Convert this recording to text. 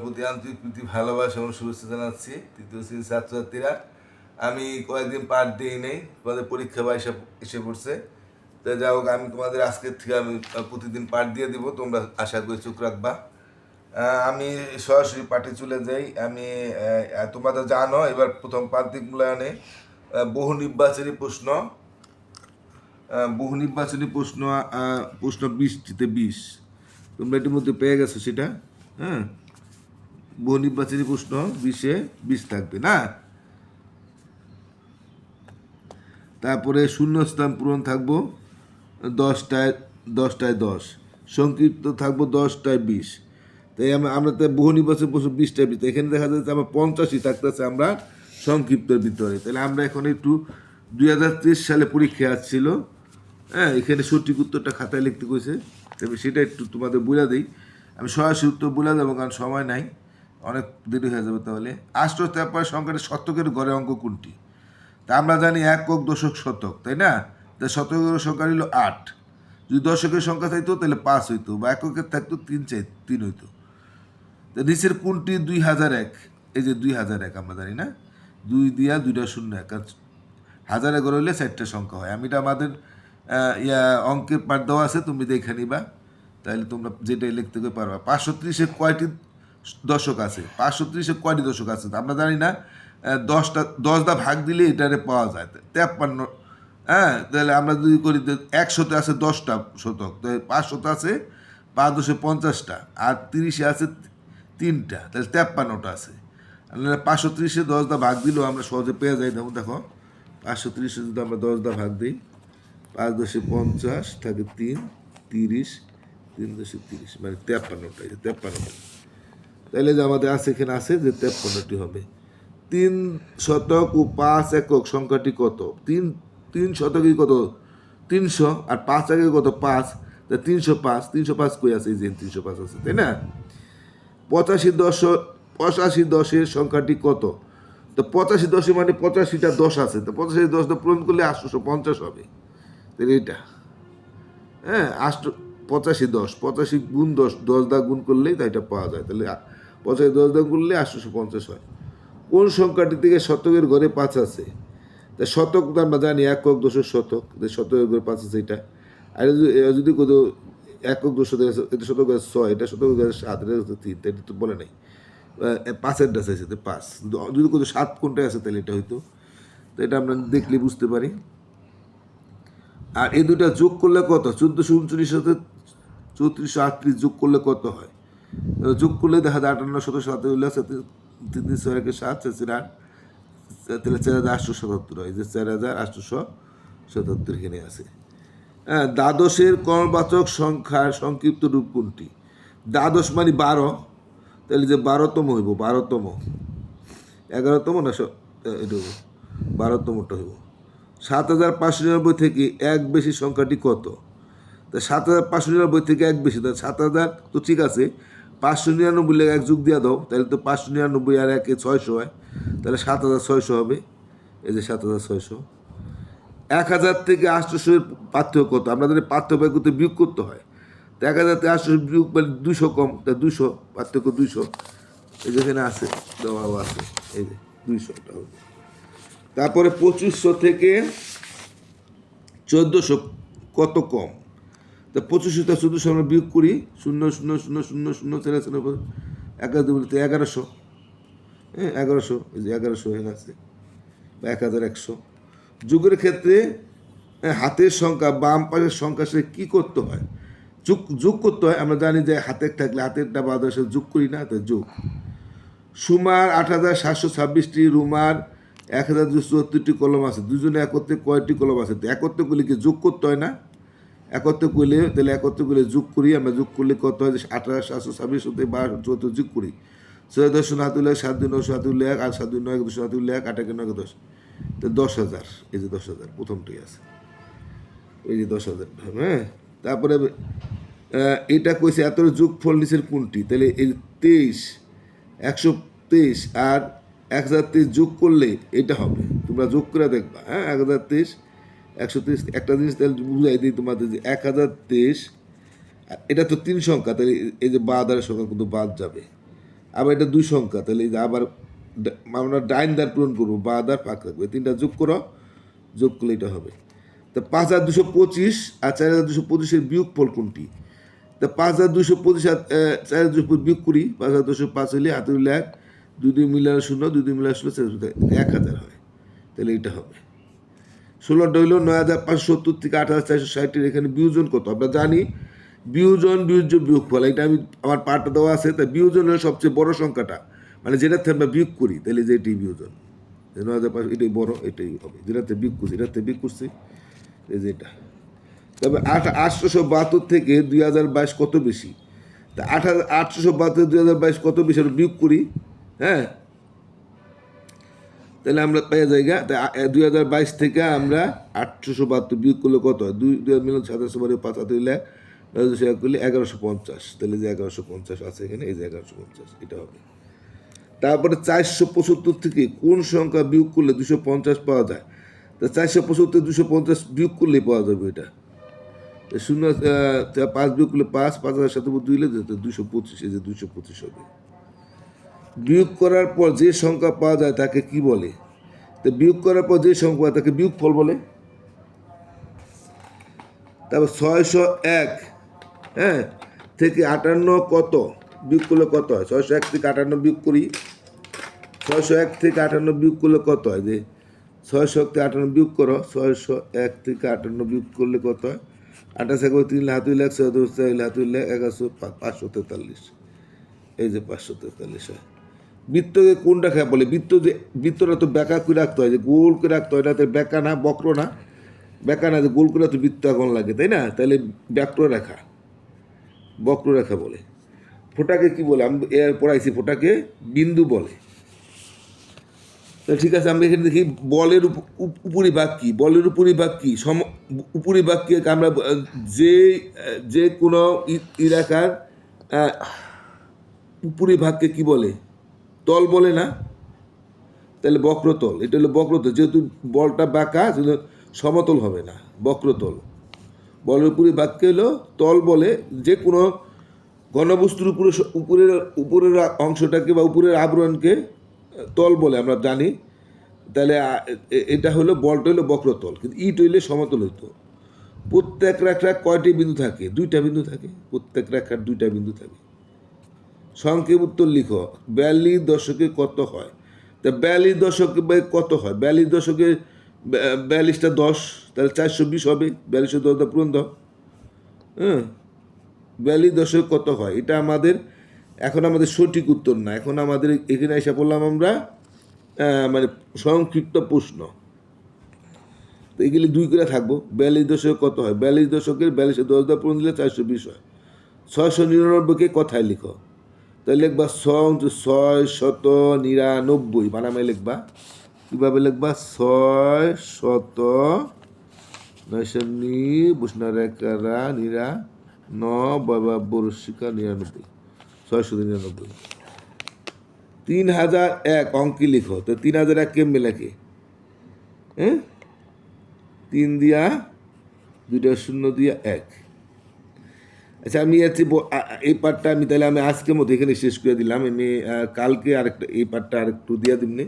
প্রতি আন্তরিক প্রীতি ভালোবাসা এবং শুভেচ্ছা জানাচ্ছি। তৃতীয় শ্রেণীর ছাত্রছাত্রীরা, আমি কয়েকদিন পাঠ দিই নেই, তোমাদের পরীক্ষা বা এসে পড়ছে। তো যাই হোক, আমি তোমাদের আজকের থেকে আমি প্রতিদিন পাঠ দিয়ে দিব, তোমরা আশা করি চোখ রাখবা। আমি সরাসরি পাঠে চলে যাই। আমি তোমাদের জানো, এবার প্রথম প্রান্তিক মূল্যায়নে বহু নির্বাচনী প্রশ্ন, প্রশ্ন 20টিতে 20 তোমরা এটির মধ্যে পেয়ে গেছো সেটা। হ্যাঁ, বহু নির্বাচনী প্রশ্ন 20-এ 20 থাকবে না। তারপরে শূন্যস্থান পূরণ থাকবো 10টায় 10, সংক্ষিপ্ত থাকবো 10টায় 20। তাই আমরা তো বহু নির্বাচনী প্রশ্ন 20টায় 20, এখানে দেখা যাচ্ছে আমার 50ই থাকতেছে আমরা সংক্ষিপ্তের ভিতরে। তাহলে আমরা এখন একটু 2023 সালে পরীক্ষা আসছিল, হ্যাঁ, এখানে সঠিক উত্তরটা খাতায় লিখতে কইছে, তবে সেটা একটু তোমাদের বলে দিই। আমি সরাসরি উত্তর বলে দেবো, কারণ সময় নাই, অনেক দেরি হয়ে যাবে। তাহলে 853 সংখ্যাটি শতকের ঘরে অঙ্ক কোনটি? তা আমরা জানি একক, দশক, শতক, তাই না? তা শতকের সংখ্যা হলো 8। যদি দশকের সংখ্যা থাকতো তাহলে 5 হইতো, বা এককের থাকতো 3 হইতো। তা নিচের কোনটি 2001? এই যে 2001 আমরা জানি না, 2 দিয়া 2টা শূন্য, এক হাজারে ঘরে হইলে 4টা সংখ্যা হয়। আমি এটা আমাদের অঙ্কের পাঠ দেওয়া আছে, তুমি দেখে নিবা, তাহলে তোমরা যেটাই লিখতে পারবা। 530-এ কয়টি দশক আছে? 530-এ কয়টি দশক আছে আমরা জানি না। 10টা ভাগ দিলে এটারে পাওয়া যায় 53। হ্যাঁ, তাহলে আমরা যদি করি 100-তে আছে 10টা শতক, তো 500 আছে 5×10 = 50টা, আর 30-এ আছে 3টা, তাহলে 53টা আছে। 530-এ 10টা ভাগ দিলেও আমরা সহজে পেয়ে যাই। দেখো 530-এ যদি আমরা 10টা ভাগ দিই, 5×10 = 50, থাকে 3, 30, 3×30 মানে 53টা, 53টা। তাহলে যে আমাদের আছে, এখানে আছে যে 53টি হবে। 3 শতক ও 5 একক সংখ্যাটি কত? 3 শতকই কত? 300, আর 5 একে কত? 5। তা 305, 305 কই আছে? এই যে 305 আছে, তাই না? 85-10-এর সংখ্যাটি কত? তো 85-10 মানে 85টা 10 আছে, তো 85-10 পূরণ করলে 850 হবে। তাহলে এইটা, হ্যাঁ, 85-10, 85 গুণ 10, 10 দা গুণ করলেই তাই এটা পাওয়া যায়। তাহলে 85 10 দা করলে 850 হয়। কোন সংখ্যাটি থেকে শতকের ঘরে 5 আছে? তা শতক তো আমরা জানি একক, দশক, শতক, শতকের ঘরে 5 আছে এটা। আর যদি কত একক, দশক, এটা শতক 6, এটা শতক 7, এটা 3, এটা তো বলে নাই। 5-এর ডাস আছে 5, যদি কত 7 কোনটায় আছে তাহলে এটা হইতো। তো এটা আমরা দেখলে বুঝতে পারি। আর এই দুটা যোগ করলে কত? 1439 সাথে 3438 যোগ করলে কত হয়? যোগ করলে দেখা যায় 58, 17, 17, 3, 6, 7, 4, 8, তাহলে 4877 হয়। যে 4877 এখানে আছে। হ্যাঁ, দ্বাদশের কর্ণবাচক সংখ্যার সংক্ষিপ্ত রূপ কোনটি? দ্বাদশ মানে 12, তাহলে যে 12তম হইব, 12তম, 11তম না, এটা 12তমটা হইব। 7599 থেকে 1 বেশি সংখ্যাটি কত? তা 7599 থেকে 1 বেশি, তাহলে 7000 তো ঠিক আছে, 599 লেগে 1 যোগ দিয়ে দাও, তাহলে তো 599 আর 1 600 হয়, তাহলে 7600 হবে। এই যে 7600। 1000 থেকে 800-এর পার্থক্য কত? আমরা জানি পার্থক্য করতে বিয়োগ করতে হয়। তো 1000 থেকে 800 বিয়োগ মানে 200 কম, তা 200, পার্থক্য 200, এই যেখানে আছে দেওয়া আছে, এই যে 200টা হবে। তারপরে 2500 থেকে 1400 কত কম? তা 2500 থেকে 1400 আমরা বিয়োগ করি, 0 0 0 0 0 ছেড়ে 1100, হ্যাঁ 1100, এই যে 1100 এখানে আছে, বা 1100। যুগের ক্ষেত্রে হাতের সংখ্যা বাম পাশের সংখ্যার সাথে কী করতে হয়? যোগ করতে হয়। আমরা জানি যে হাতের থাকলে হাতেরটা বাদের সাথে যোগ করি না, তো যোগ। সুমার 8726টি, রুমার 1274টি কলম আছে, দুজনে একত্রে কয়টি কলম আছে? তো একত্রে করলে কি যোগ করতে হয় না? একত্রে করলে, তাহলে একত্রে করলে যোগ করি, আমরা যোগ করলে কত হয়? 28726 হতে 1274 যোগ করি, 6 10 7 7 9 7 1, আর 7 9 2 7 1, 8 1 9 10, তো 10,000। এই যে 10,000 প্রথমটাই আছে, এই যে 10,000। হ্যাঁ, তারপরে এটা কইছে এত যোগফল নিচের কোনটি? তাহলে এই 23, 123 আর 1023 যোগ করলে এটা হবে, তোমরা যোগ করে দেখবা। হ্যাঁ, 1023, 123, একটা জিনিস তাহলে বুঝাই দিই তোমাদের, যে 1023, এটা তো 3 সংখ্যা, তাহলে এই যে বাদ আর সংখ্যা কিন্তু বাদ যাবে, আবার এটা 2 সংখ্যা, তাহলে এই যে আবার আমরা ডাইন দ্বার পূরণ করবো, বা দ্বার ফাঁক রাখবো, এই তিনটা যোগ করো, যোগ করলে এটা হবে। তা 5,225 আর 4,225-এর বিয়োগফল কোনটি? তা 5,225 আর 4,225 বিয়োগ করি, 5,205 হলে হাতে হইলে 1, 2 মিলে 0, 2 মিলে 0, 1,000 হয়, তাহলে এটা হবে। 16টা হইল 9,570 থেকে 8,460-এর এখানে বিয়োজন কত? আমরা জানি বিয়োজন বিয়োজ্য বিয়োগফল, এটা আমি আমার পাঠটা দেওয়া আছে। তাই বিয়োজন হলো সবচেয়ে বড় সংখ্যাটা, মানে যেটাতে আমরা বিয়োগ করি, তাহলে যে এটাই বিয়োজন। 9,500 এটাই বড়, এটাই হবে যেটাতে বিয়োগ করছি, এটাতে বিয়োগ করছি, এই যে এটা। তবে 8,872 থেকে 2022 কত বেশি? তা 8,872 2022 কত বেশি আমরা বিয়োগ করি, হ্যাঁ, তাহলে আমরা পেয়ে জায়গা 2022 থেকে আমরা 872 বিয়োগ করলে কত হয়? 2 মিলিয়ন 7,700 5 হাতে হইলে 9,200 করলে 1,150, তাহলে যে 1,150 আছে এখানে, এই যে 1,150 এটা হবে। তারপরে 475 থেকে কোন সংখ্যা বিয়োগ করলে 250 পাওয়া যায়? তা 475 250 বিয়োগ করলেই পাওয়া যাবে এটা। 5 বিয়োগ করলে 5, 5,000 সাথে 2 হলে 225, এই যে 225 হবে। বিয়োগ করার পর যে সংখ্যা পাওয়া যায় তাকে কি বলে? তো বিয়োগ করার পর যে সংখ্যা তাকে বিয়োগফল বলে। তারপর 601, হ্যাঁ, থেকে 58 কত বিয়োগ করলে কত হয়? 601 থেকে 58 বিয়োগ করি, 601 থেকে 58 বিয়োগ করলে কত হয়? যে 600 থেকে 58 বিয়োগ করো, 601 থেকে 58 বিয়োগ করলে কত হয়? 28 একবার 3 হাত হইলে 100, হাত হইলে 543, এই যে 543 হয়। বৃত্তকে কোনটা খেয়া বলে? বৃত্তটা তো বেঁকা করে রাখতে হয়, যে গোল করে রাখতে হয়, এটাতে বেঁকা না, বক্র না, বেঁকা না, যে গোল করে তো বৃত্ত এখন লাগে, তাই না? তাহলে বক্ররেখা, বক্ররেখা বলে। ফোঁটাকে কি বলে? আমি এর পড়াইছি, ফোঁটাকে বিন্দু বলে। ঠিক আছে, আমরা এখানে দেখি বলের উপরি ভাগ কি? বলের উপরি ভাগ কি? উপরি ভাগ কি আমরা যে কোনো রেখার উপরি ভাগকে কি বলে? তল বলে না? তাহলে বক্রতল, এটা হলো বক্রতল। যেহেতু বলটা বাঁকা, সমতল হবে না, বক্রতল। বলের উপরে ভাগকে হলো তল বলে। যে কোনো ঘনবস্তুর উপরের অংশটাকে বা উপরের আবরণকে তল বলে আমরা জানি। তাহলে এটা হলো, বলটা হলো বক্রতল, কিন্তু ইট হইলে সমতল হইতো। প্রত্যেক রেখার কয়টি বিন্দু থাকে? 2টা বিন্দু থাকে, প্রত্যেক রেখার 2টা বিন্দু থাকে। সংক্ষেপ উত্তর লিখো, 42 দশকে কত হয়? তা 42 দশকে কত হয়? 42 দশকে 42টা 10, তাহলে 420 হবে। 42 10 পূরণ দাও, হ্যাঁ। 42 দশকে কত হয়? এটা আমাদের এখন আমাদের সঠিক উত্তর না, এখন আমাদের এখানে এসে পড়লাম আমরা মানে সংক্ষিপ্ত প্রশ্ন। তো এগুলি 2 করে থাকবো। 42 দশকে কত হয়? 42 দশকের 42 10 পূরণ দিলে 420 হয়। 699কে কথায় লিখো, তাহলে লিখবা 699, বানামে লিখবা। কীভাবে লিখবা? 600 বুসনা রেখারা নিরা ন বাবা বরশিকা 99, 699। 3001 অঙ্কি লিখো, তো 3001 কেমনে লেখে? হ্যাঁ, 3 দিয়া 2টা 0 দিয়া 1। আচ্ছা, আমি এই পার্টটা আমি তাহলে আমি আজকের মতো এখানে শেষ করে দিলাম। আমি কালকে আরেকটা এই পার্টটা আরেকটু দিয়ে দিমনি।